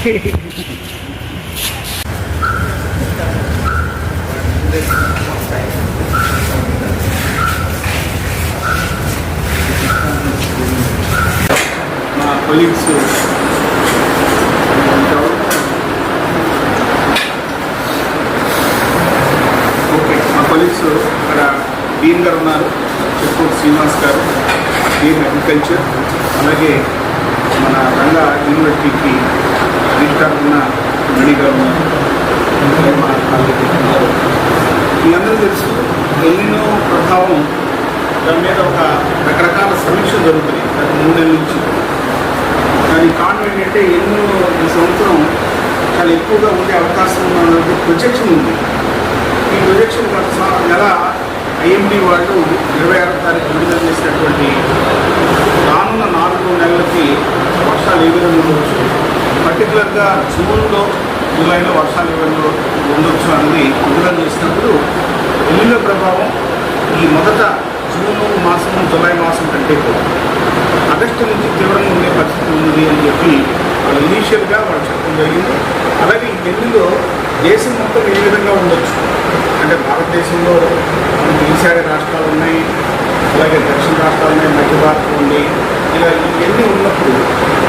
మా కొలీగ్స్ ఇక్కడ డీన్ గారు ఉన్నారు, చెక్కూరు శ్రీనివాస్ గారు, డీన్ అగ్రికల్చర్. అలాగే మన రంగా యూనివర్సిటీకి రిజిస్ట్రార్ ఉన్న మణి గారు ఉన్నారు. మీ అందరూ తెలుసు ఎల్నినో ప్రభావం దాని మీద ఒక రకరకాల సమీక్ష జరుగుతుంది గత 3 నెలల నుంచి. దాని కారణం ఏంటంటే ఎన్నో ఈ సంవత్సరం చాలా ఎక్కువగా ఉండే అవకాశం ఉన్నది ప్రొజెక్షన్ ఉంది. ఈ ప్రొజెక్షన్ గత నెల ఐఎండీ వాళ్ళు 26వ తారీఖు విడుదల చేసినటువంటి రానున్న 4 నెలలకి వర్షాలు ఏ విధంగా ఉండవచ్చు, పర్టికులర్గా జూన్లో జూలైలో వర్షాలు ఏ విధంగా ఉండొచ్చు అనేది విడుదల చేసినప్పుడు ఎల్నినో ప్రభావం ఈ మొదట జూన్ మాసం జూలై మాసం కంటే కూడా ఆగస్టు నుంచి తీవ్రంగా ఉండే పరిస్థితి ఉంది అని చెప్పి వాళ్ళు ఇనీషియల్గా వాళ్ళు చెప్పడం జరిగింది. అలాగే ఈ ఎల్నినో దేశం మొత్తం ఏ విధంగా ఉండొచ్చు అంటే భారతదేశంలో మనకి ఈశాన్య రాష్ట్రాలు ఉన్నాయి, అలాగే దక్షిణ రాష్ట్రాలు ఉన్నాయి, మధ్య భారతం ఉంది. ఇలా ఇవన్నీ ఉన్నప్పుడు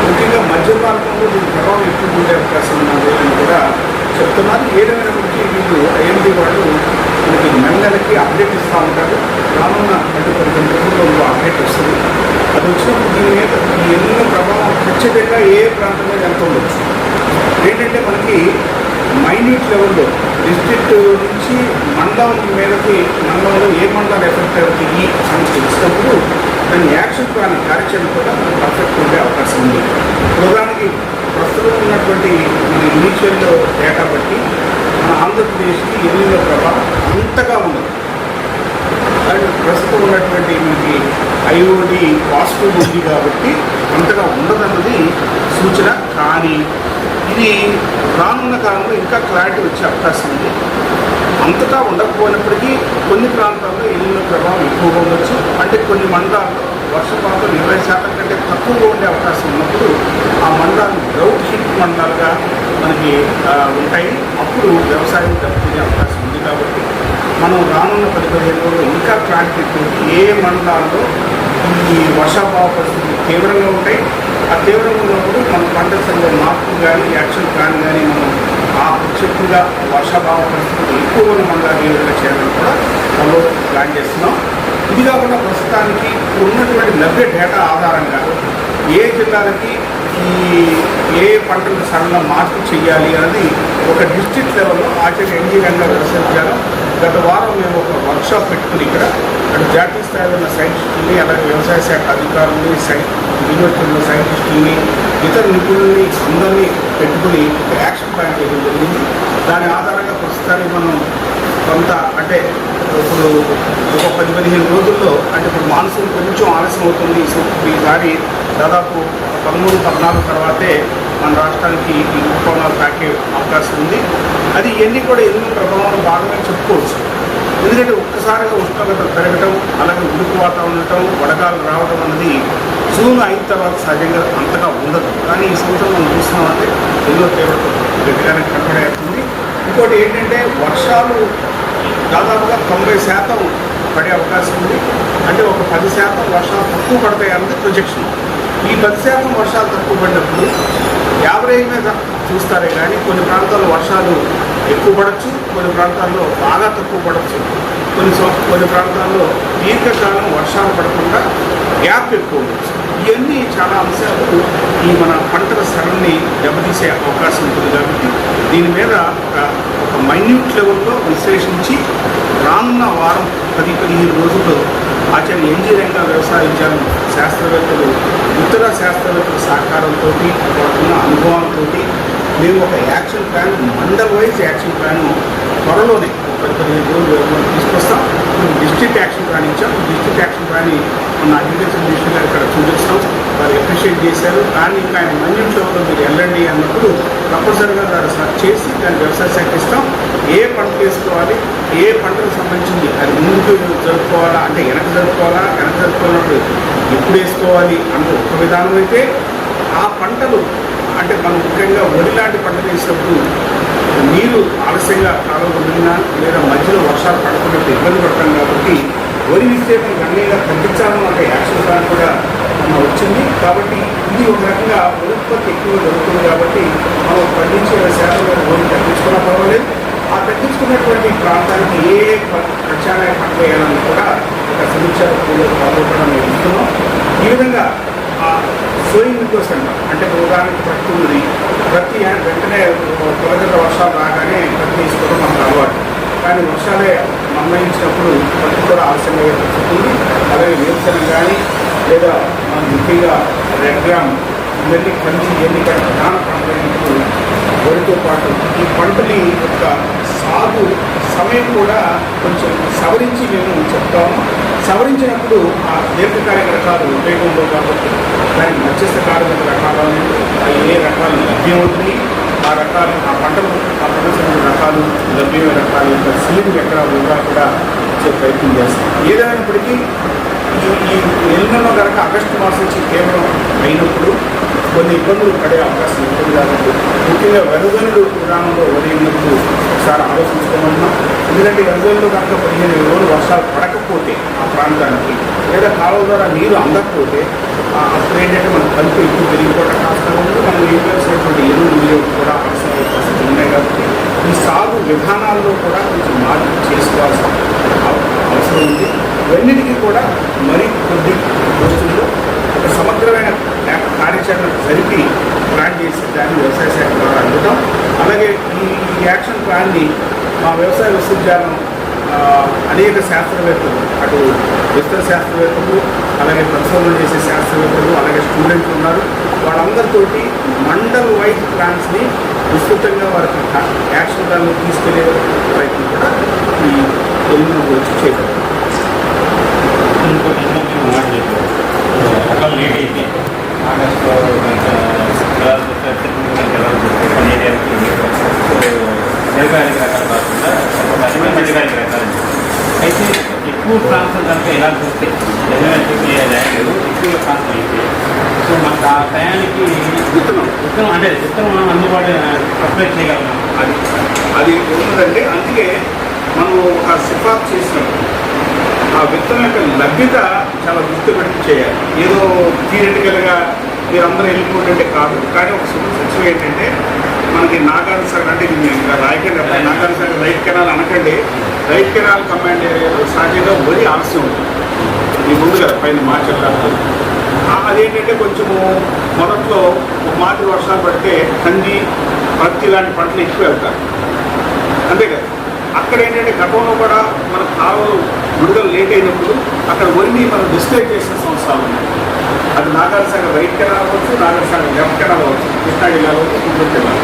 ముఖ్యంగా మధ్య భారతంలో దీని ప్రభావం ఎక్కువ ఉండే అవకాశం ఉన్నది అని కూడా చెప్తున్నారు. ఏదైనప్పటికీ వీళ్ళు ఐఎండీ వాళ్ళు మనకి నెలకి అప్డేట్ ఇస్తూ ఉంటారు. రానున్న 10-15 రోజుల్లో అప్డేట్ వస్తుంది. అది వచ్చినప్పుడు దీని మీద ఈ ఎల్నినో ప్రభావం ఖచ్చితంగా ఏ ప్రాంతం మీద ఎంత ఉండొచ్చు ఏంటంటే మనకి మైన్యూట్ లెవెల్లో డిస్ట్రిక్ట్ నుంచి మండలం మీదకి మండలంలో ఏ మండలాలు ఎఫెక్ట్ అవుతాయి అని తెలిసినప్పుడు దాని యాక్షన్ ప్లాన్ కార్యాచరణ కూడా మనకు పర్ఫెక్ట్ ఉండే అవకాశం ఉంది. ఉదాహరణకి ప్రస్తుతం ఉన్నటువంటి మన ఇనీషియల్ డేటా బట్టి మన ఆంధ్రప్రదేశ్కి ఎల్నినో ప్రభావం అంతగా ఉండదు. అండ్ ప్రస్తుతం ఉన్నటువంటి మనకి ఐఓడి పాజిటివ్ ఉంది కాబట్టి అంతగా ఉండదన్నది సూచన. కానీ ఇది రానున్న కాలంలో ఇంకా క్లారిటీ వచ్చే అవకాశం ఉంది. అంతటా ఉండకపోయినప్పటికీ కొన్ని ప్రాంతాల్లో ఎల్నినో ప్రభావం ఎక్కువగా ఉండొచ్చు. అంటే కొన్ని మండలాల్లో వర్షపాతం 20% కంటే తక్కువగా ఉండే అవకాశం ఉన్నప్పుడు ఆ మండలాలు డ్రౌట్ హిట్ మండలాలుగా మనకి ఉంటాయి. అప్పుడు వ్యవసాయం దెబ్బతినే అవకాశం ఉంది. కాబట్టి మనం రానున్న 10-15 రోజులు ఇంకా క్లారిటీ ఏ మండలాల్లో ఈ వర్షాభావ పరిస్థితులు తీవ్రంగా ఉంటాయి. ఆ తీవ్రంగా ఉన్నప్పుడు మన పంట సంఘం మార్పులు కానీ యాక్షన్ ప్లాన్ కానీ మనం ఆ ప్రత్యేకంగా వర్షాభావ పరిస్థితులు ఎక్కువ ఉన్న మండలాలు ఏ విధంగా చేయాలని కూడా మనం ప్లాన్ చేస్తున్నాం. ఇది కాకుండా ప్రస్తుతానికి ఉన్నటువంటి లభ్య డేటా ఆధారంగా ఏ జిల్లాలకి ఏ పంటలకు సడన్గా మార్పు చేయాలి అనేది ఒక డిస్ట్రిక్ట్ లెవెల్లో ఆచార్య ఎన్జీ రంగా వ్యవసాయం గత వారం మేము ఒక వర్క్షాప్ పెట్టుకుని ఇక్కడ అటు జాతీయ స్థాయిలో ఉన్న సైంటిస్టుల్ని, అలాగే వ్యవసాయ శాఖ అధికారులని, యూనివర్సిటీలో సైంటిస్టుల్ని, ఇతర నిపుణుల్ని అందరినీ పెట్టుకుని ఒక యాక్షన్ ప్లాన్ చేయడం జరిగింది. దాని ఆధారంగా ప్రస్తుతానికి మనం కొంత అంటే ఇప్పుడు ఒక 10-15 రోజుల్లో అంటే ఇప్పుడు మాన్సూన్ కొంచెం ఆలస్యం అవుతుంది. ఈసారి దాదాపు 13-14 తర్వాతే మన రాష్ట్రానికి ఈ ఋతుపవనాలు తాకే అవకాశం ఉంది. అది ఇవన్నీ కూడా ఎన్నో ప్రభావాలు భాగంగా చెప్పుకోవచ్చు. ఎందుకంటే ఒక్కసారిగా ఉష్ణోగ్రతలు పెరగటం, అలాగే ఉడుకు వాతావరణం ఉండటం, వడగాలు రావడం అన్నది జూన్ అయిన తర్వాత సహజంగా అంతగా ఉండదు. కానీ ఈ సంవత్సరం మనం చూస్తున్నామంటే ఎన్నో తీవ్రత గట్టిగానే కనబడేస్తుంది. ఇంకోటి ఏంటంటే వర్షాలు దాదాపుగా 90% పడే అవకాశం ఉంది. అంటే ఒక 10% వర్షాలు తక్కువ పడతాయి అన్నది ప్రొజెక్షన్. ఈ 10% వర్షాలు తక్కువ పడినప్పుడు యావరేజ్ మీద చూస్తారే కానీ కొన్ని ప్రాంతాల్లో వర్షాలు ఎక్కువ పడవచ్చు, కొన్ని ప్రాంతాల్లో బాగా తక్కువ పడవచ్చు, కొన్ని ప్రాంతాల్లో దీర్ఘకాలం వర్షాలు పడకుండా గ్యాప్ ఎక్కువ ఉండొచ్చు. ఇవన్నీ చాలా అంశాలు ఈ మన పంటల సరళిని దెబ్బతీసే అవకాశం ఉంటుంది. కాబట్టి దీని మీద ఒక మైన్యూట్ లెవెల్లో విశ్లేషించి రానున్న వారం 10-15 రోజుల్లో ఆచార్య ఎన్జీ రంగా వ్యవసాయ విజ్ఞానం శాస్త్రవేత్తలు, ఇతర శాస్త్రవేత్తల సహకారంతో వాటిన్న అనుభవాలతో మేము ఒక action plan, mandal wise action plan త్వరలోనే 10-15 రోజులు తీసుకొస్తాం. డిస్ట్రిక్ట్ యాక్షన్ ప్లాన్ ఇచ్చాం. డిస్ట్రిక్ట్ యాక్షన్ ప్లాన్ మన అగ్రికల్చర్ మినిస్టర్ గారు ఇక్కడ చూపిస్తాం. వారు అప్రిషియేట్ చేశారు. దాన్ని ఇంకా ఆయన మైన్యూట్ లెవెల్లో మీరు వెళ్ళండి అన్నప్పుడు తప్పనిసరిగా దాన్ని సర్చ్ చేసి దాన్ని వ్యవసాయ శాఖ ఇస్తాం. ఏ పంట వేసుకోవాలి, ఏ పంటకు సంబంధించింది అది ముందుకు జరుపుకోవాలా అంటే వెనక జరుపుకోవాలన్నప్పుడు ఎప్పుడు వేసుకోవాలి అన్న ఒక విధానం అయితే, ఆ పంటలు అంటే మనం ముఖ్యంగా వరి లాంటి పంట వేసినప్పుడు నీరు ఆలస్యంగా కాలంలో వదిలినా లేదా మధ్యలో వర్షాలు పడకుండా ఇబ్బంది పడతాం కాబట్టి వరి విస్తీర్ణం గణనీయంగా తగ్గించాలని ఒక యాక్షన్ ప్లాన్ కూడా వచ్చింది. కాబట్టి ఇది ఒక రకంగా ఉత్పత్తి ఎక్కువ జరుగుతుంది కాబట్టి మనం పండించే 20% వరి తగ్గించుకున్నా పర్వాలేదు. ఆ తగ్గించుకున్నటువంటి ప్రాంతానికి ఏ ప్రత్యామ్నాయ పంట వేయాలని కూడా ఒక సమీక్ష పాల్గొనడం మేము ఇస్తున్నాం. ఈ విధంగా సోయింగ్ విండోస్ అంటాం. అంటే ఉదాహరణకు ప్రతి ఉన్నది ప్రతి వెంటనే తొలగత వర్షాలు రాగానే ప్రతి తీసుకోవడం మనకు అలవాటు. కానీ వర్షాలే నిర్ణయించినప్పుడు ప్రతి కూడా ఆలస్యంగా ఏర్పడుతుంది. అలాగే వేరుశనగ కానీ లేదా మనం ముఖ్యంగా రెడ్ గ్రామ్ ఇవన్నీ కంచి ఇవన్నీ కూడా ప్రధాన పంటలైనప్పుడు వరితో పాటు ఈ పంటని యొక్క సాగు సమయం కూడా కొంచెం సవరించి మేము చెప్తాము. సవరించినప్పుడు ఆ దీర్ఘకాలిక రకాలు ఉపయోగంలో కాబట్టి దానికి మధ్యస్థ కాలిక రకాలు ఏ రకాలు లభ్యమవుతుంది, ఆ రకాలు ఆ పంటలు ఆ పంటల రకాలు లభ్యమైన రకాల యొక్క సీలింగ్ ఎక్కడ ఉందా కూడా ఇచ్చే ప్రయత్నం చేస్తాం. ఏదైనప్పటికీ ఈ నెలలో కనుక ఆగస్టు మాసం నుంచి కేవలం అయినప్పుడు కొన్ని ఇబ్బందులు పడే అవకాశం ఉంటుంది కాబట్టి ముఖ్యంగా వెనుగనుడు విధానంలో వరి ఉన్నప్పుడు ఒకసారి ఆలోచించుకోమన్నాం. ఎందుకంటే వెనుగనులు కనుక 15 రోజులు వర్షాలు పడకపోతే ఆ ప్రాంతానికి లేదా కాలువ ద్వారా నీరు అందకపోతే అప్పుడు ఏంటంటే మనం కలుపు ఎక్కువ పెరిగిపోవడం కాస్త ఉంది. మనం వేయాల్సినటువంటి ఎరువులు వినియోగం కూడా అవసరమయ్యే పరిస్థితులు ఉన్నాయి కాబట్టి ఈ సాగు విధానాల్లో కూడా కొంచెం మార్పు చేసుకోవాల్సిన అవసరం ఉంది. ఇవన్నిటికీ కూడా మరి కొద్ది రోజుల్లో ఒక సమగ్రమైన కార్యాచరణ జరిపి ప్లాన్ చేసి దాన్ని వ్యవసాయ శాఖ ద్వారా అందుతాం. అలాగే ఈ యాక్షన్ ప్లాన్ని మా వ్యవసాయ విశ్వవిద్యాలయం అనేక శాస్త్రవేత్తలు, అటు విస్తర శాస్త్రవేత్తలు, అలాగే పరిశోధన చేసే శాస్త్రవేత్తలు, అలాగే స్టూడెంట్లు ఉన్నారు. వాళ్ళందరితోటి మండల్ వైజ్ ప్లాన్స్ని విస్తృతంగా వారికి యాక్షన్ ప్లాన్లో తీసుకెళ్లే ప్రయత్నం కూడా ఈ ఎల్లుండి వచ్చి చేయగలరు. అట్లా లేట్ అయితే ఆగస్టు దీర్ఘకాలిక రకాలు కాకుండా మధ్యకాలిక రకాలు అయితే ఎక్కువ ప్రాంతం కనుక ఎలా చూస్తే ల్యాండ్ ఎక్కువ ప్రాంతం అయితే సో మనకు ఆ టయానికి విత్తనం అంటే విత్తనం అందుబాటు సప్లై చేయగలం. అది ఉన్నదంటే అందుకే మనం ఒక సిఫార్సు చేసినప్పుడు ఆ విత్తనం యొక్క లభ్యత చాలా గుర్తుపెట్టి చేయాలి. ఏదో థియరిటికల్గా మీరందరూ వెళ్ళిపోతుంటే కాదు. కానీ ఒక సూచన ఏంటంటే మనకి నాగార్జున సాగర్ అంటే ఇది రాయకండి నాగార్జున సాగర్ రైట్ కెనాల్ అనకండి. రైట్ కెనాల్ కమాండ్ ఏరియాలో సహజంగా వరి ఆలస్యం ఉంటుంది. ఈ ముందు కదా పైన మార్చలేదు. అదేంటంటే కొంచెము మొదట్లో ఒక మాదిరి వర్షాలు పడితే కంది పత్తి లాంటి పంటలు ఎక్కువ వెళ్తారు. అంతే కదా. అక్కడ ఏంటంటే గతంలో కూడా మన కాలువలు విడుదల లేట్ అయినప్పుడు అక్కడ వరిని మనం డిస్ప్లే చేసిన సంవత్సరాలు ఉన్నాయి. అది నాగార్జున సాగర్ రైట్ కెనాల్ అవ్వచ్చు, నాగార్జున సాగర్ లెఫ్ట్ కెనాల్ అవ్వచ్చు, కృష్ణా జిల్లాలో గుంటూరు జిల్లాలో.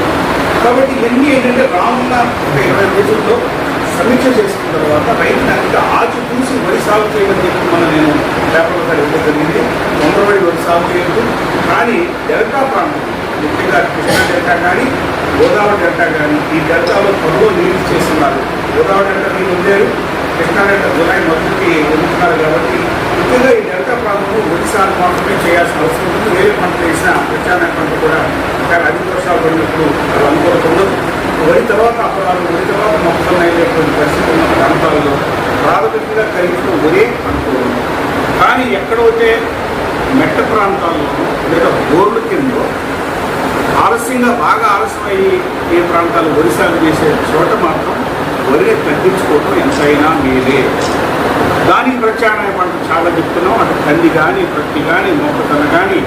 కాబట్టి ఇవన్నీ ఏంటంటే రానున్న 20 రోజుల్లో సమీక్ష చేసుకున్న తర్వాత రైతుని అంతా ఆచి చూసి వరి సాగు చేయమని చెప్పి నేను పేపర్లో ఇవ్వడం జరిగింది. తొందరపడి వరి సాగు చేయదు. కానీ డెల్టా ప్రాంతం ముఖ్యంగా కృష్ణా డెల్టా కానీ గోదావరి డెల్టా కానీ ఈ డెల్టాలో త్వరలో నీరు చేస్తున్నారు. గోదావరి డెల్టా నీళ్ళు ఉండారు, కృష్ణా డెల్టా జులై మొదటికి వదులుతున్నారు. కాబట్టి ముఖ్యంగా ఈ డెల్టా ప్రాంతంలో వరి సాగు మాత్రమే చేయాల్సిన అవసరం ఉంది. వేరే పంటలు వేసిన ప్రత్యామ్నాయ పంట కూడా కానీ అధిక వర్షాలు పడినప్పుడు అది అనుకూలత ఉండదు. వరి తర్వాత అపరాలు, వరి తర్వాత మొక్కలు అయ్యేటువంటి పరిస్థితి ఉన్న ప్రాంతాల్లో ప్రాథమికంగా ఖరీఫ్లో వరే అనుకూలం. కానీ ఎక్కడైతే మెట్ట ప్రాంతాల్లోనూ లేదా బోర్ల కింద ఆలస్యంగా బాగా ఆలస్యమయ్యి ఏ ప్రాంతాలు వరి సాగు చేసే చోట మాత్రం వరిని తగ్గించుకోవడం ఎంతైనా మేలే. దానికి ప్రత్యామ్నాయ పంట చాలా చెప్తున్నాం. అటు కంది కానీ, ప్రత్తి కానీ, మొక్కజొన్న కానీ,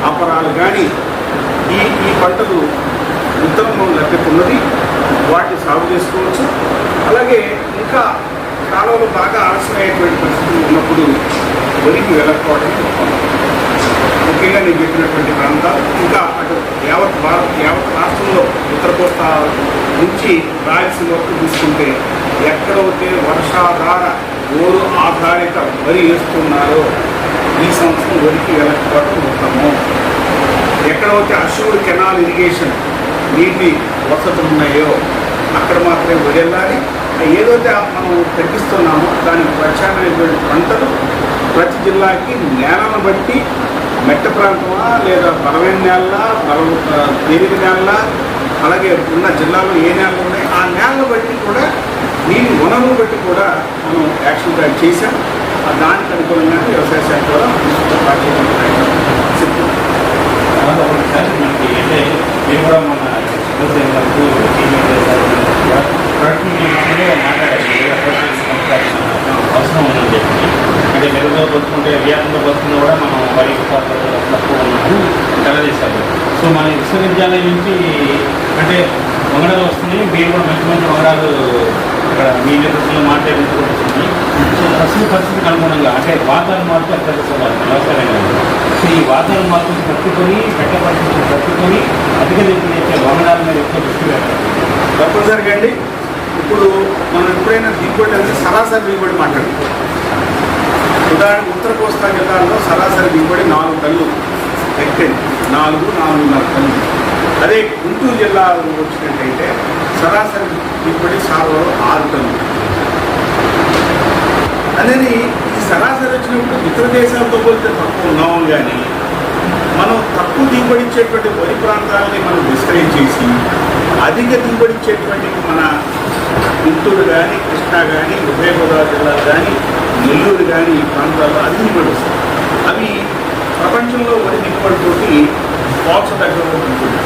అపరాలు కానీ ఈ పంటలు ఉత్తమ లభ్యత ఉన్నది. వాటిని సాగు చేసుకోవచ్చు. అలాగే ఇంకా కాలంలో బాగా ఆలస్యమయ్యేటువంటి పరిస్థితులు ఉన్నప్పుడు వరికి వెళ్ళకపోవడం ముఖ్యంగా నేను చెప్పినటువంటి ప్రాంతాలు ఇంకా అటు యావత్ రాష్ట్రంలో ఉత్తర కోస్తా నుంచి రాయలసీమ వరకు తీసుకుంటే ఎక్కడైతే వర్షాధార ఓరు ఆధారిత వరి వేస్తున్నారో ఈ సంవత్సరం వరికి వెళ్ళకపోవడం ఉత్తమం. ఎక్కడైతే అష్యూర్డ్ కెనాల్ ఇరిగేషన్ నీటి వసతులు ఉన్నాయో అక్కడ మాత్రమే వరి వెళ్ళాలి. ఏదైతే మనం తగ్గిస్తున్నామో దానికి ప్రత్యామ్నాయమైన పంటలు ప్రతి జిల్లాకి నేలను బట్టి మెట్ట ప్రాంతమా లేదా బలమైన నేల తేలిక నేల, అలాగే ఉన్న జిల్లాలో ఏ నేలలు ఉన్నాయి ఆ నేలను బట్టి కూడా నీటి వనరులను బట్టి కూడా మనం యాక్షన్ ప్లాన్ చేశాం. దానికి అనుకూలంగా వ్యవసాయ శాఖ ద్వారా చెప్తున్నాం. మనకి అంటే మీరు కూడా మన అవసరం ఉందని చెప్పి అంటే మెరుగుతో పోల్చుకుంటే వ్యాధంతో పోల్చుకున్నా కూడా మనం వరి తక్కువ ఉన్నాము కలదేశారు. సో మన విశ్వవిద్యాలయం నుంచి అంటే వంగడాలు వస్తున్నాయి, మీరు కూడా మంచి మంచి వంగడాలు ఇక్కడ మీ నేతృత్వంలో మాట్లాడించుకుంటుంది. సో అసలు పరిస్థితికి అనుగుణంగా అంటే వాతావరణ మార్పు అత్యంత వ్యవసాయం. సో ఈ వాతావరణ మార్పుని తట్టుకొని పెట్ట పరిస్థితులు తట్టుకొని అధిక దిగుబడి ఇచ్చే వంగడాల మీద ఎక్కువ దృష్టి పెట్టాలి. తప్పనిసరిగా అండి. ఇప్పుడు మనం ఎప్పుడైనా దిగుబడి అంటే సరాసరి దిగుబడి మాట్లాడుతాం. ఉదాహరణ ఉత్తర కోస్తా జిల్లాలో సరాసరి దిగుబడి 4 టన్నులు హెక్టేర్, 4-4.5 టన్నులు. అదే గుంటూరు జిల్లాలో వచ్చినట్టయితే సరాసరి దిగుబడి సాగులో 6 టన్నులు. అనేది ఈ సరాసరి వచ్చినప్పుడు ఇతర దేశాలతో పోలితే తక్కువ ఉన్నాము, కానీ మనం తక్కువ దిగుబడి ఇచ్చేటువంటి వరి ప్రాంతాలని మనం విస్తరించేసి అధిక దిగుబడి ఇచ్చేటువంటి మన గుంటూరు కానీ, కృష్ణా కానీ, ఉభయ గోదావరి జిల్లాలు కానీ, నెల్లూరు కానీ ఈ ప్రాంతాల్లో అధిక దిగుబడి వస్తాయి. అవి ప్రపంచంలో వరి దిగుబడితోటి బాక్స్ దగ్గరలో ఉంటుంది.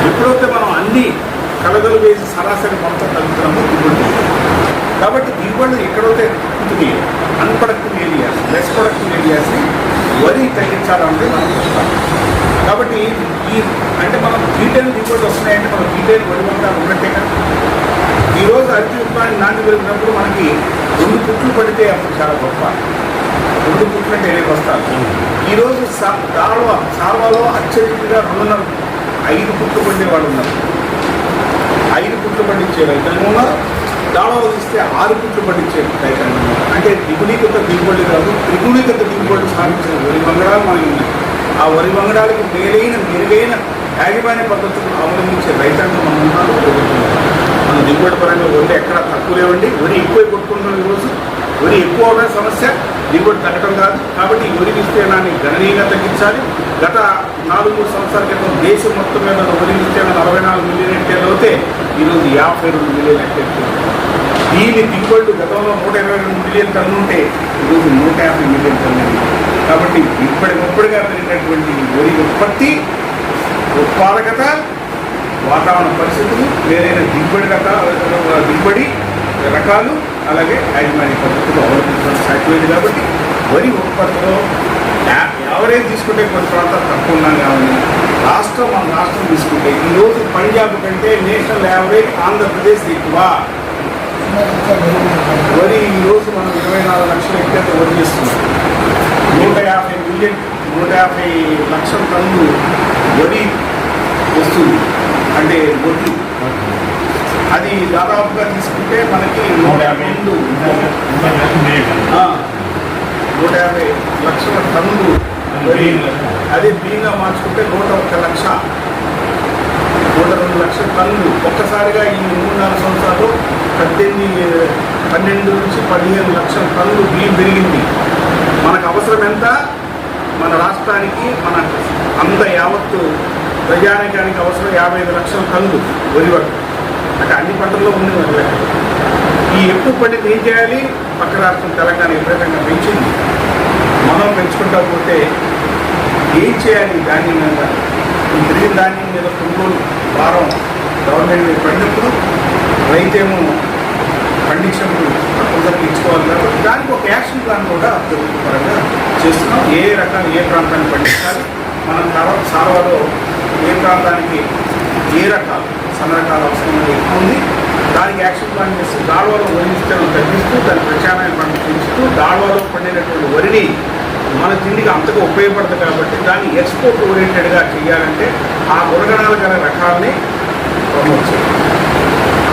ఎప్పుడైతే మనం అన్ని కలగలు వేసి సరాసరి మొత్తం తగ్గుతున్నామో దిగుబడి. కాబట్టి దిగుబడి ఎక్కడైతే తగ్గుతుంది అన్ప్రొడక్టివ్ ఏరియాస్, లెస్ ప్రొడక్టివ్ ఏరియాస్ని వరి తగ్గించాలంటే మనం చూస్తాం. కాబట్టి అంటే మనం డీటెయిల్ దిగుబడి వస్తున్నాయంటే మనం డీటెయిల్ వరి వంగా ఉన్నట్టే కదా. ఈరోజు అరటి ఉత్పత్తి నాటి వెళ్ళినప్పుడు మనకి 2 పుట్లు పడితే అప్పుడు చాలా గొప్ప. 2 పుట్లు అంటే 8 బస్తాలు. ఈరోజు సాల్వాలో అత్యధికంగా 2.5 పుట్లు పండే వాళ్ళు ఉన్నారు. 5 పుట్లు పండించే రైతాంగం ఉన్నారు. దాళాలు తీస్తే 6 పుట్లు పండించే రైతాంగం ఉన్నారు. అంటే ద్విగుణీకృత దిగుబడి కాదు, త్రిగుణీకృత దిగుబడి సాధించిన వరి వంగడాలు మనకి ఉన్నాయి. ఆ వరి వంగడాలకు మెరుగైన యాజమాన్య పద్ధతులు అవలంబించే రైతాంగం మనం ఉన్నారు. మన దిగుబడి పరంగా వరి ఎక్కడ తక్కువ లేవండి. వరి ఎక్కువ కొట్టుకుంటున్నాం ఈరోజు. వరి ఎక్కువ అవడం సమస్య, దిగుబడి తగ్గడం కాదు. కాబట్టి ఈ వరి విస్తీర్ణాన్ని గణనీయంగా తగ్గించాలి. గత 4-3 సంవత్సరాల క్రితం దేశం మొత్తం మీద వరి విస్తీర్ణం 44 మిలియన్ హెక్టేర్లు అవుతే ఈరోజు 52 మిలియన్ హెక్టేర్లు. దీని దిగుబడి గతంలో 122 మిలియన్ టన్నులు ఉంటే ఈరోజు 150 మిలియన్ టన్నులు. కాబట్టి ఇప్పటికప్పుడుగా పెరిగినటువంటి వరి ఉత్పత్తి, ఉత్పాదకత, వాతావరణ పరిస్థితులు, వేరైన దిగుబడి రకాలు, అలాగే యాజమాన్య పద్ధతులు అవలంబించడం సాధ్యమైంది. కాబట్టి వరి ఉత్పత్తిలో యావరేజ్ తీసుకుంటే కొన్ని ప్రాంతాలు తక్కువ ఉన్నాం. కానీ మన రాష్ట్రం తీసుకుంటే ఈరోజు పంజాబ్ కంటే నేషనల్ యావరేజ్ ఆంధ్రప్రదేశ్ ఎక్కువ. వరి ఈరోజు మనం 24 లక్షల హెక్టేర్లు వరి చేస్తున్నాం. 150 లక్షల టన్నులు వరి వస్తుంది. అంటే వడ్లు అది దాదాపుగా తీసుకుంటే మనకి 150 లక్షల టన్నులు వరి. అదే బియ్యంగా మార్చుకుంటే 101 లక్ష, 102 లక్షల టన్నులు ఒక్కసారిగా ఈ 3-4 సంవత్సరాలు 12 నుంచి 15 లక్షల టన్నులు బియ్యం పెరిగింది. మనకు అవసరం ఎంత? మన రాష్ట్రానికి మన యావత్తు ప్రజానికానికి అవసరం 55 లక్షల టన్నులు వరి వరకు. అంటే అన్ని పంటల్లో ఉంది వరి. ఈ ఎక్కువ పండితే ఏం చేయాలి? పక్క రాష్ట్రం తెలంగాణ విపరీతంగా పెంచింది. మనం పెంచుకుంటా పోతే ఏం చేయాలి? ధాన్యం మీద ఈ పెరిగిన ధాన్యం మీద కొనుగోలు భారం గవర్నమెంట్ మీద పడినప్పుడు రైతేమో పండించినప్పుడు తప్పనిసరిగా ఇచ్చుకోవాలి. కాబట్టి దానికి ఒక యాక్షన్ ప్లాన్ కూడా ప్రభుత్వ పరంగా చేస్తున్నాం. ఏ రకాలు ఏ ప్రాంతాన్ని పండించాలి, మనం తర్వాత సార్వాలో ఏ ప్రాంతానికి ఏ రకాలు సన్న రకాలు అవసరం ఎక్కువ ఉంది, దానికి యాక్షన్ ప్లాన్ చేస్తూ దాళ్వాలో వరి విస్తీర్ణం తగ్గిస్తూ దాని ప్రచారాన్ని పండించుతూ దాళ్వాలో పండినటువంటి వరిని మన తిండికి అంతగా ఉపయోగపడుతుంది. కాబట్టి దాన్ని ఎక్స్పోర్ట్ ఓరియంటెడ్గా చేయాలంటే ఆ గుణగణాలు గల రకాలని ప్రమోట్ చేయాలి.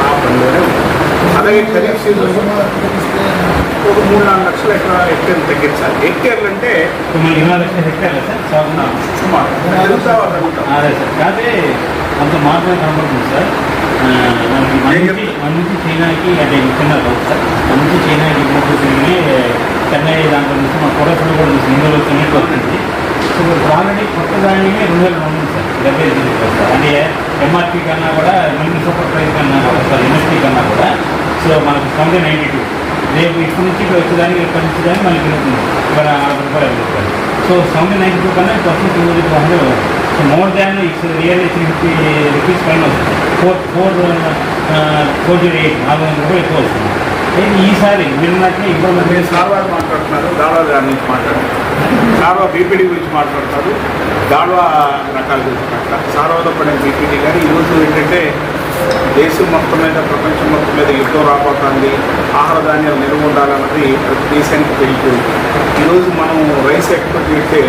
ఆ పనిలోనే ఉంది. అలాగే ఖరీఫ్ సీజన్ ఒక 3-4 లక్షల హెక్టేర్లు తగ్గించాలి. హెక్టేర్లు అంటే 20 లక్షల హెక్టేర్లు సార్ సుమారు కాదే అంత మార్పు కనబడుతుంది సార్. మన నుంచి చైనాకి అంటే తిన్నారు సార్. మన నుంచి చైనాకి తిరిగి చెన్నై దాంట్లో నుంచి మన కొడసలు కూడా ఇందులో తినేట్టు వస్తుంది. సో ఆల్రెడీ కొత్త ధాన్యమే 2002 ఉంది సార్ 75 వస్తారు. అంటే ఎంఆర్పీ కన్నా కూడా మినిమం సూపర్ ప్రైస్ కన్నా సార్ ఎంఎస్పీ కన్నా కూడా సో మనకు 92 రేపు ఇప్పటి నుంచి వచ్చేదానికి ఇప్పటి నుంచి దాన్ని మళ్ళీ పెరుగుతుంది ఇక్కడ 40 రూపాయలు అవుతుంది. సో 92 కన్నా ఇప్పుడు 200 so more than it's really 350 rupees పైన వస్తుంది. 408 400 రూపాయలు ఎక్కువ వస్తుంది. ఈసారి విన్నట్లే ఇప్పుడు మీరు సార్వా మాట్లాడుతున్నారు, దాడా దాని నుంచి మాట్లాడుతున్నారు, సార్వా బీపీడీ గురించి మాట్లాడతారు, దాడా రకాల గురించి మాట్లాడతారు. సార్వాలో పడిన బీపీడీ కానీ ఈరోజు ఏంటంటే దేశం మొత్తం మీద ప్రపంచం మొత్తం మీద యుద్ధం రాబోతుంది, ఆహార ధాన్యాలు నిల్వ ఉండాలన్నది ప్రతి దేశానికి తెలియదు. ఈరోజు మనం రైస్ ఎక్స్పోర్ట్ చేస్తే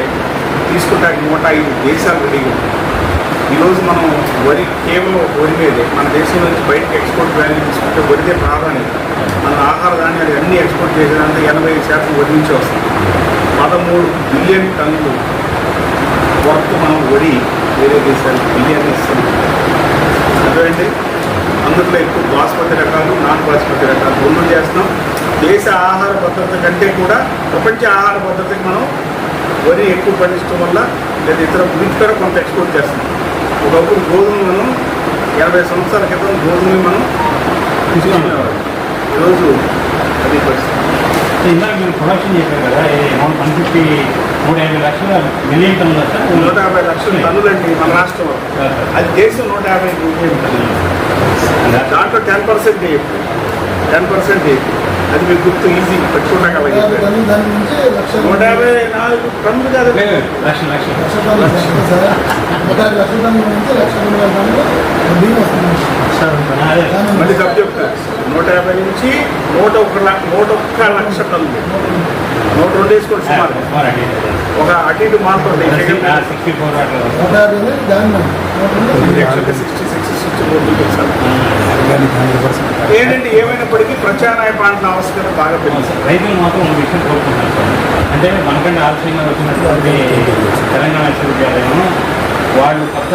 తీసుకుంటానికి 105 దేశాలు రెడీగా ఉంటాయి. ఈరోజు మనం వరి కేవలం వరి మీదే మన దేశం నుంచి బయటకు ఎక్స్పోర్ట్ వాల్యూ తీసుకుంటే వరిదే ప్రాధాన్యత. మన ఆహార ధాన్యాలు అన్నీ ఎక్స్పోర్ట్ చేసేదంటే 85% వరి నుంచి వస్తుంది. 13 బిలియన్ టన్నులు వరకు మనం వరి వేరే దేశాలకు బిలియన్ ఇస్తున్నాం. అదేంటి అందులో ఎక్కువ బాస్మతి రకాలు, నాన్ బాస్మతి రకాలు రెండు చేస్తున్నాం. దేశ ఆహార భద్రత కంటే కూడా ప్రపంచ ఆహార భద్రతకి మనం వరి ఎక్కువ పండించడం వల్ల లేదా ఇతర వీటి కూడా కొంత ఎక్స్పోర్ట్ చేస్తున్నాం. ఒకప్పుడు గోధుమలు మనం 80 సంవత్సరాల క్రితం గోధుమలు మనం తీసుకునేవారు. ఈరోజు అది పరిస్థితి. ఇందాక మీరు ప్రొడక్షన్ చేశారు కదా, అమౌంట్ 150 లక్షల మిలియన్ టన్నులు సార్ 150 లక్షల టన్నులండి మన రాష్ట్రంలో. అది దేశం 150 మిలియన్ టన్నులు. దాంట్లో 10% 10% అది మీకు గుర్తు ఈజీ పెట్టుకున్నాక 154 టన్నులు కాదు, లక్ష మళ్ళీ సబ్జెక్ట్ 150 నుంచి 101 లక్ష టన్నులు. 102 వేసుకోండి సుమారు. ఒక అటు ఇటు మారుతుంది. 64 ఏంటంటే ఏమైనప్పటికీ ప్రత్యామ్నాయ పంటల ఆవశ్యకత బాగా పెరిగింది. రైతులు మాత్రం ఒక విషయం కోరుకుంటున్నారు సార్. అంటే మనకంటే ఆలస్యంగా వచ్చినటువంటి తెలంగాణ విశ్వవిద్యాలయం వాళ్ళు కొత్త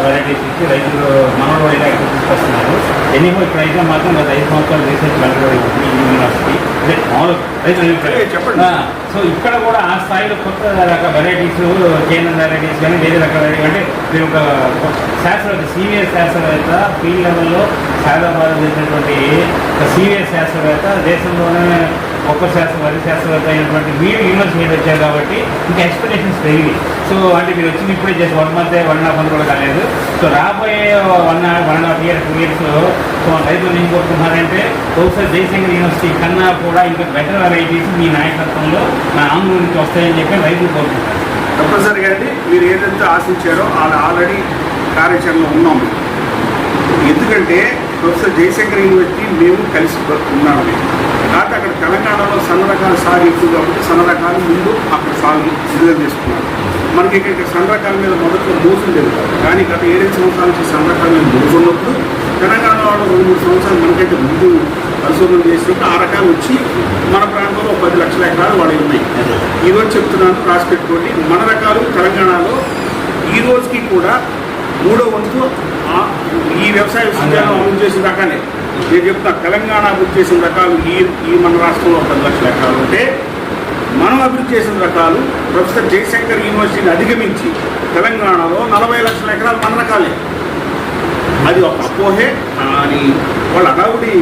వెరైటీస్ ఇచ్చి రైతులు మనోడు వైద్యానికి తీసుకొస్తున్నారు. ఎన్నో ఇప్పుడైతే మాత్రం గత 5 సంవత్సరాలు రీసెర్చ్ వెంటబడి ఉంది యూనివర్సిటీ. అంటే మామూలు రైతులు చెప్పండి. సో ఇక్కడ కూడా ఆ స్థాయిలో కొత్త రకాల వెరైటీస్, కేంద్ర వెరైటీస్ కానీ వేరే రకాల అంటే మీరు ఒక శాస్త్రవేత్త, సీనియర్ శాస్త్రవేత్త ఫీల్డ్ లెవెల్లో హైదరాబాద్ చేసినటువంటి ఒక సీనియర్ శాస్త్రవేత్త, దేశంలోనే గొప్ప వరి శాస్త్రవేత్త అయినటువంటి మీరు యూనివర్సిటీ వచ్చారు కాబట్టి ఇంకా ఎక్స్పెక్టేషన్స్ పెరిగి. సో అంటే మీరు వచ్చింది ఇప్పుడే చేసి 1 month 1.5 month కూడా కాలేదు. సో రాబోయే 1.5 year 2 yearsలో సో రైతులు ఏం కోరుకుంటున్నారంటే ప్రొఫెసర్ జయశంకర్ యూనివర్సిటీ కన్నా కూడా ఇంకా బెటర్ వెరైటీస్ మీ నాయకత్వంలో నా ఆంధ్ర నుంచి వస్తాయని చెప్పి రైతులు కోరుకుంటారు. తప్పనిసరిగా అండి, మీరు ఏదైతే ఆశించారో వాళ్ళు ఆల్రెడీ కార్యాచరణలో ఉన్నాము. ఎందుకంటే ప్రొఫెసర్ జయశంకర్ యూనివర్సిటీ మేము కలిసి ఉన్నాము. కాకపోతే అక్కడ తెలంగాణలో సన్న రకాల సాగు ఎక్కువ కాబట్టి సన్న రకాలు ముందు అక్కడ సాగు సిద్ధం చేసుకున్నారు. మనకి ఇక్కడ సన్న రకాల మీద మొదట్లో మోసం జరుగుతారు. కానీ గత 7 సంవత్సరాల నుంచి సన్న రకాల మీద మోసం ఉన్నప్పుడు తెలంగాణ వాళ్ళు 2-3 సంవత్సరాలు మనకంటే ముందు పరిశోధన చేసినప్పుడు ఆ రకాలు వచ్చి మన ప్రాంతంలో 10 లక్షల ఎకరాలు వాళ్ళు ఉన్నాయి. ఈరోజు చెప్తున్నాను, రాసి పెట్టుకోండి. మన రకాలు తెలంగాణలో ఈ రోజుకి కూడా 3వ వంతు ఈ వ్యవసాయ విశ్వవిద్యాలయం అభివృద్ధి చేసిన రకాలే. నేను చెప్తున్నా, తెలంగాణ అభివృద్ధి చేసిన రకాలు ఈ మన రాష్ట్రంలో 10 లక్షల ఎకరాలు ఉంటే మనం అభివృద్ధి చేసిన రకాలు ప్రొఫెసర్ జయశంకర్ యూనివర్సిటీని అధిగమించి తెలంగాణలో 40 లక్షల ఎకరాలు మన రకాలే. అది ఒక అపోహే. అని వాళ్ళ అడావుడి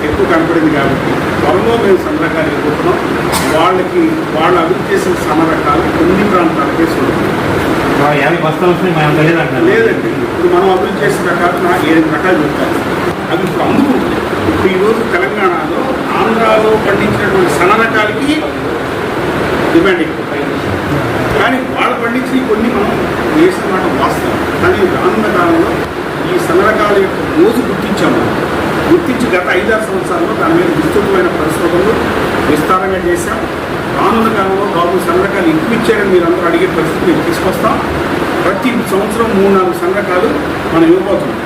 ఎక్కువ కనపడింది కాబట్టి త్వరలో మేము సన్న రకాలు ఎదుర్కొంటున్నాం. వాళ్ళు అభివృద్ధి చేసిన సన్న రకాలు కొన్ని ప్రాంతాలకే చూడాలి. 50 బస్తాలు వస్తాయి మనం లేదండి. ఇప్పుడు మనం అభివృద్ధి చేసిన రకాలు 7 రకాలు చెప్తారు. అవి ఇప్పుడు అందుకుంటుంది. ఇప్పుడు ఈరోజు తెలంగాణలో ఆంధ్రాలో పండించినటువంటి సన్న రకాలకి డిమాండ్ ఎక్కువ. కానీ వాళ్ళు పండించి కొన్ని మనం వేసిన మాట వాస్తవం. కానీ రానున్న కాలంలో ఈ సన్న రకాల యొక్క మోజు గుర్తించాము. గుర్తించి గత 5-6 సంవత్సరాల్లో దాని మీద విస్తృతమైన పరిశోధనలు విస్తారంగా చేశాం. రానున్న కాలంలో గవర్నమెంట్ సన్న రకాలు ఎక్కువ ఇచ్చారని మీరు అందరూ అడిగే పరిస్థితి మేము తీసుకొస్తాం. ప్రతి సంవత్సరం 3-4 సన్న రకాలు మనం ఇవ్వబోతున్నాం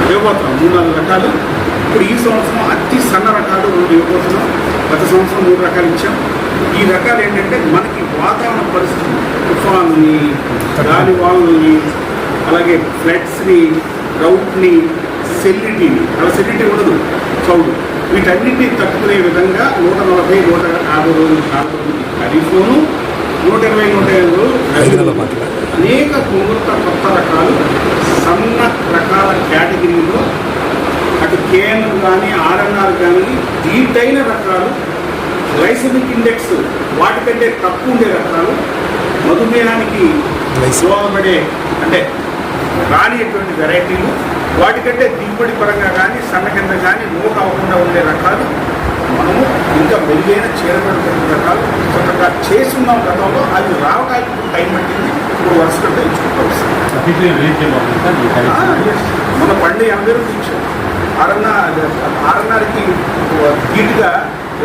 3-4 రకాలు. ఇప్పుడు ఈ సంవత్సరం అతి సన్న రకాలు 2 ఇవ్వబోతున్నాం. గత సంవత్సరం 3 రకాలు ఇచ్చాం. ఈ రకాలు ఏంటంటే మనకి వాతావరణ పరిస్థితులు, తుఫాన్ని, గాలి వాగుల్ని, అలాగే ఫ్లడ్స్ని, డ్రౌట్ని, సెల్లిటీని, అలా సెల్లిటీ ఉండదు, చౌడు, వీటన్నిటిని తట్టుకునే విధంగా 140-150 రోజులు ఖరీఫ్లోను 120 అనేక కొత్త రకాలు సన్న రకాల కేటగిరీలో అటు కేఎన్ఆర్ కానీ ఆర్ఎన్ఆర్ కానీ దీటైన రకాలు గ్లైసెమిక్ ఇండెక్స్ వాటికంటే తక్కువ ఉండే రకాలు మధుమేహానికి దోహదపడే అంటే రానిటువంటి వెరైటీలు వాటికంటే దిగుబడి పరంగా కానీ సన్న కింద కానీ నోట్ అవ్వకుండా ఉండే రకాలు మనము ఇంకా మెరుగైన చేరబడిన రకాలు కొత్తగా చేస్తున్నాం గతంలో అది రావడానికి టైం పట్టింది ఇప్పుడు వరుసగా తెచ్చుకుంటూ వస్తుంది మన బండి 80 రూపాయలు ఇచ్చాం ఆర్ఎన్ఆర్కి ధీటుగా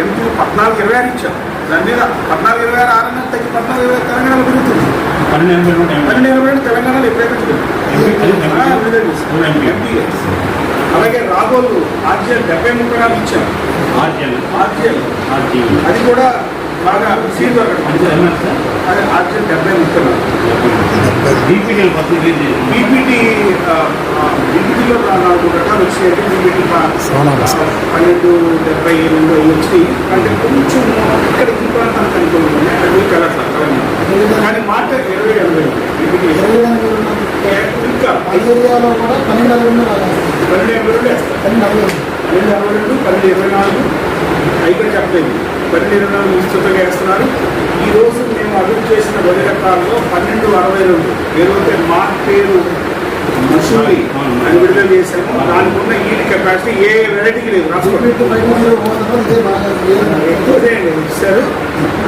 ఎంపీ 14-26 ఇచ్చాం దాని మీద 14-26 ఆర్ఎన్ఆర్ తగ్గి 14-26 తెలంగాణలో పెరుగుతుంది 12-22 తెలంగాణలో ఎప్పుడైతే ఎంపీ అలాగే రాబోలు ఆర్జీఎల్ 70-30 ఇచ్చాం ఆర్జీఎల్ అది కూడా బాగా సీల్ దొరకడం అది ఆర్జీఎల్ 70-30 బీపీటీలో 4 రకాలు వచ్చాయంటే బీపీటీ 12-70 వచ్చి అంటే కొంచెం ఇక్కడ ఈ ప్రాంతానికి అనుకూలంగా అది కలట్లేదు కానీ మార్కెట్ 20-80 బీపీటీ ఇంకా 12-80 అయితే చెప్పలేదు 12-24 విస్తృతంగా వేస్తున్నారు. ఈరోజు మేము అభివృద్ధి చేసిన వరి రకాల్లో 12-62 ఏదైతే మార్పేరు మసూరి అని విడుదల చేశాము దానికి ఉన్న ఈల్డ్ కెపాసిటీ ఏ వెరైటీకి లేదు రాసుకోండి ఇస్తారు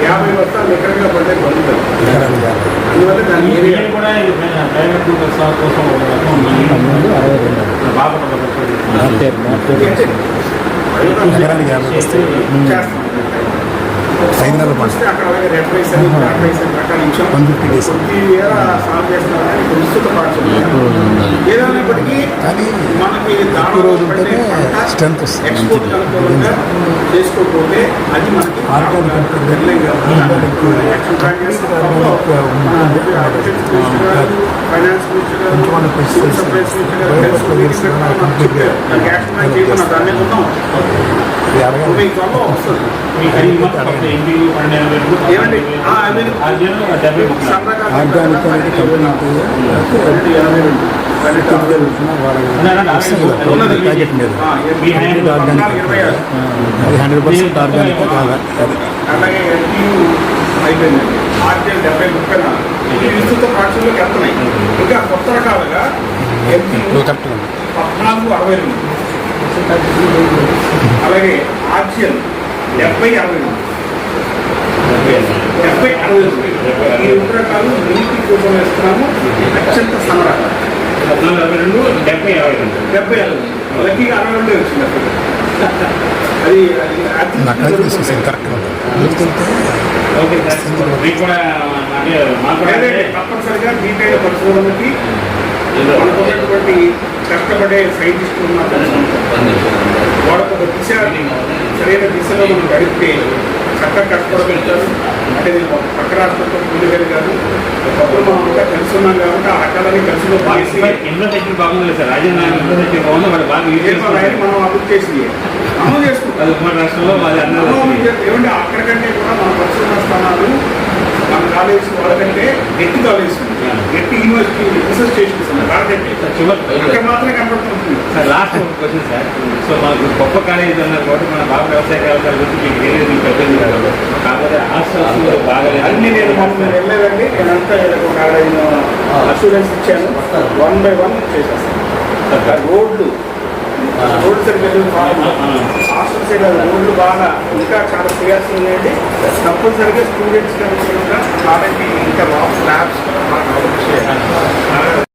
50 బస్తాలు ఎకరంగా పడితే పొందుతారు అందువల్ల దాని ఏరియా కూడా వస్తే అక్కడ అలాగే రెడ్ రైస్ అని బ్లాక్ రైస్ అని రకాలు ఇచ్చాం కొద్ది వేల సాగు చేస్తున్నారని విస్తృత ఏదైనప్పటికీ మనకి దానిలో పడే పంట ఎక్స్పోర్ట్ అనుకూలంగా చేసుకోకపోతే అది మనకి ఫైనాన్స్ దాన్ని ఉన్నాం అలాగే అయిపోయింది ఆర్జీఎల్ 70-30 విస్తృత ప్రాచుర్యంలోకి వెళ్తున్నాయి. ఇంకా కొత్త రకాలుగా 14-62 అలాగే ఆర్జీఎల్ 70-60 ఈ 2 రకాలు నీటి కోసం వేస్తున్నాము. అత్యంత సన్న రకాలు 14-62 లక్కీగా 62 వచ్చింది అది తప్పనిసరిగా డీటెయిల్ పరిశోధనకి మనకున్నటువంటి కష్టపడే సైంటిస్టులు వాళ్ళకు ఒక దిశ సరైన దిశలో మనం గడిపితే చక్కగా కష్టపడగలుగుతారు. అంటే నేను పక్క రాష్ట్రంతో కూలిగలి కాదు ఒకప్పుడు మనం అంతా కలిసి ఉన్నాం కాబట్టి ఆ రకాలని కలిసి బాగుంది సార్ రాజధాని మనం అభివృద్ధి చేసి అమలు చేసుకుంటాం. ఉమ్మడి రాష్ట్రంలో ఏమంటే అక్కడికంటే కూడా మన పరిశోధన స్థానాలు మన కాలేజ్ వాళ్ళకంటే గట్టి కాలేజ్ గట్టి యూనివర్సిటీ రీసెర్చ్ స్టేషన్స్ అక్కడ మాత్రమే కనపడుతుంది. Sir last question sir, so మనకు గొప్ప కాలేజ్ ఉన్నారు కాబట్టి మన బాగా వ్యవసాయ కళాశాల గురించి మీకు తెలియదు పెద్దది కాదు కాకపోతే హాస్టల్స్ బాగా అన్ని నేను వెళ్ళలేదండి. నేనంతా ఒక అష్యూరెన్స్ ఇచ్చాను 1 by 1 చేసేస్తాను. రోడ్లు సరిగ్గా హాస్టల్ సైడ్ రోడ్లు బాగా ఇంకా చాలా చేయాల్సి ఉన్నాయండి. తప్పనిసరిగా స్టూడెంట్స్ కాలేజీ ఇంకా ల్యాబ్స్ బాగా